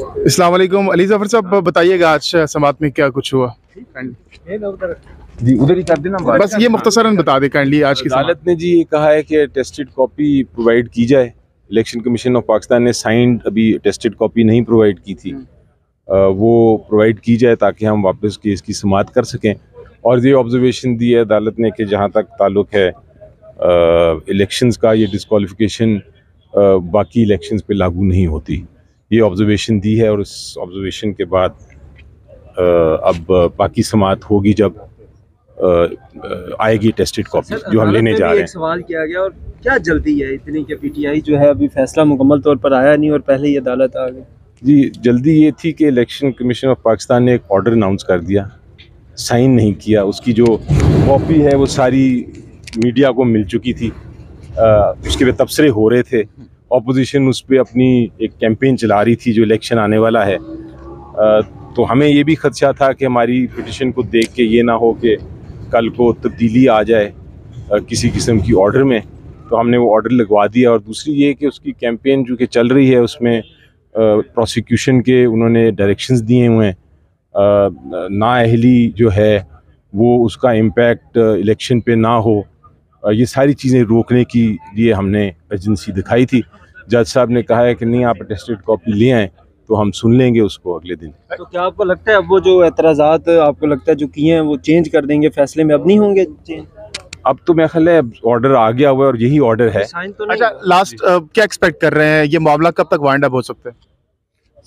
अस्सलाम वालेकुम। अली ज़फ़र साहब, बताइएगा आज समात में क्या कुछ हुआ? जी उधर ही कर देना। बस ये मुख्तसरन बता दें काइंडली आज की अदालत ने जी ये कहा है कि टेस्टेड कॉपी प्रोवाइड की जाए। इलेक्शन कमीशन ऑफ पाकिस्तान ने साइंड अभी टेस्टेड कॉपी नहीं प्रोवाइड की थी, वो प्रोवाइड की जाए ताकि हम वापस केस की समाअत कर सकें। और ये ऑब्जर्वेशन दी है अदालत ने कि जहाँ तक ताल्लुक़ है इलेक्शंस का, ये डिस्क्वालिफिकेशन बाकी इलेक्शंस पे लागू नहीं होती। ये ऑब्जर्वेशन दी है और उस ऑब्जर्वेशन के बाद अब बाकी समाअत होगी जब आएगी टेस्टेड कॉपी जो हम लेने जा रहे हैं। सवाल किया गया और क्या जल्दी है इतनी कि पीटीआई जो है अभी फैसला मुकम्मल तौर पर आया नहीं और पहले ही अदालत आ गई? जी जल्दी ये थी कि इलेक्शन कमीशन ऑफ पाकिस्तान ने एक ऑर्डर अनाउंस कर दिया, साइन नहीं किया। उसकी जो कॉपी है वो सारी मीडिया को मिल चुकी थी, उसके पे तबसरे हो रहे थे। ऑपोजिशन उस पर अपनी एक कैंपेन चला रही थी जो इलेक्शन आने वाला है। तो हमें ये भी खदशा था कि हमारी पिटिशन को देख के ये ना हो कि कल को तब्दीली आ जाए किसी किस्म की ऑर्डर में, तो हमने वो ऑर्डर लगवा दिया। और दूसरी ये कि उसकी कैंपेन जो कि चल रही है उसमें प्रोसिक्यूशन के उन्होंने डायरेक्शंस दिए हुए हैं, नाअहली जो है वो उसका इम्पैक्ट इलेक्शन पे ना हो, ये सारी चीज़ें रोकने की लिए हमने एजेंसी दिखाई थी। जज साहब ने कहा है कि नहीं आप अटेस्टेड कॉपी ले आएँ तो हम सुन लेंगे उसको अगले दिन। तो क्या आपको लगता है अब वो जो एतराज़ात आपको लगता है जो किए हैं वो चेंज कर देंगे फैसले में, अब नहीं होंगे चेंज? अब तो मेरा ख्याल है ऑर्डर आ गया हुआ है और यही ऑर्डर है। तो अच्छा, लास्ट क्या एक्सपेक्ट कर रहे हैं, ये मामला कब तक वाइंड अप हो सकता है?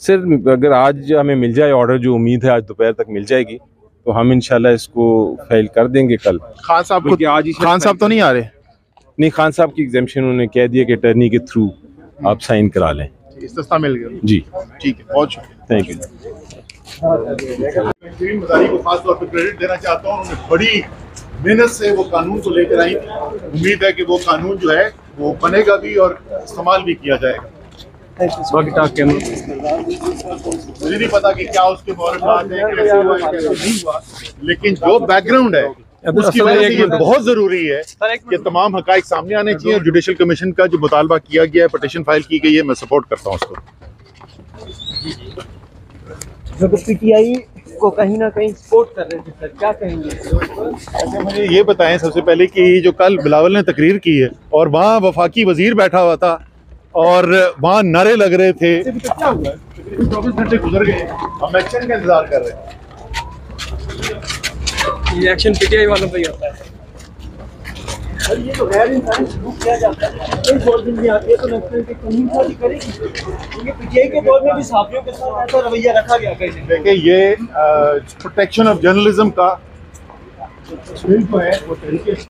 सिर्फ अगर आज हमें मिल जाए ऑर्डर, जो उम्मीद है आज दोपहर तक मिल जाएगी, तो हम इंशाल्लाह इसको फाइल कर देंगे कल। खान साहब को आज ही खान साहब तो नहीं आ रहे? नहीं, खान साहब की एग्जामिशन उन्होंने कह दिया कि अटर्नी के थ्रू आप साइन करा लें। इस्तेस्ना मिल गया जी, ठीक है, बहुत शुक्रिया, थैंक यू। मज़ारी को खास तौर पर क्रेडिट देना चाहता हूँ, उन्होंने बड़ी मेहनत से वो कानून को लेकर आई। उम्मीद है कि वो कानून जो है वो बनेगा भी और इस्तेमाल भी किया जाएगा। मुझे नहीं पता कि क्या उसके मुहर्रमात हैं, कैसे हुआ कैसे नहीं हुआ, लेकिन जो बैकग्राउंड है उसकी वजह से ये बहुत ज़रूरी है कि तमाम हक़ाइक़ सामने आने चाहिए। और जुडिशल कमीशन का जो मुतालबा किया गया है, पटिशन फाइल की गई है, मैं सपोर्ट करता हूँ उसको। जब पीटीआई को कहीं ना कहीं सपोर्ट कर रहे थे सर, क्या कहेंगे? अच्छा, मुझे ये बताएं सबसे पहले कि जो कल बिलावल ने तकरीर की है और वहाँ वफाकी वजीर बैठा हुआ था और वहाँ नारे लग रहे थे, क्या हुआ? 24 घंटे गुजर गए, हम एक्शन का इंतजार कर रहे हैं। ये एक्शन पीटीआई वालों पे ही होता है और ये तो गैर इंसानी सलूक किया जाता है। एक गवर्नमेंट भी आती है तो नेशनल की कानून साजी करेगी, क्योंकि पीटीआई के दौर में भी साथियों के साथ ऐसा रवैया रखा गया। कहीं देखिए, ये प्रोटेक्शन ऑफ जर्नलिज्म का बिल जो है वो तरीके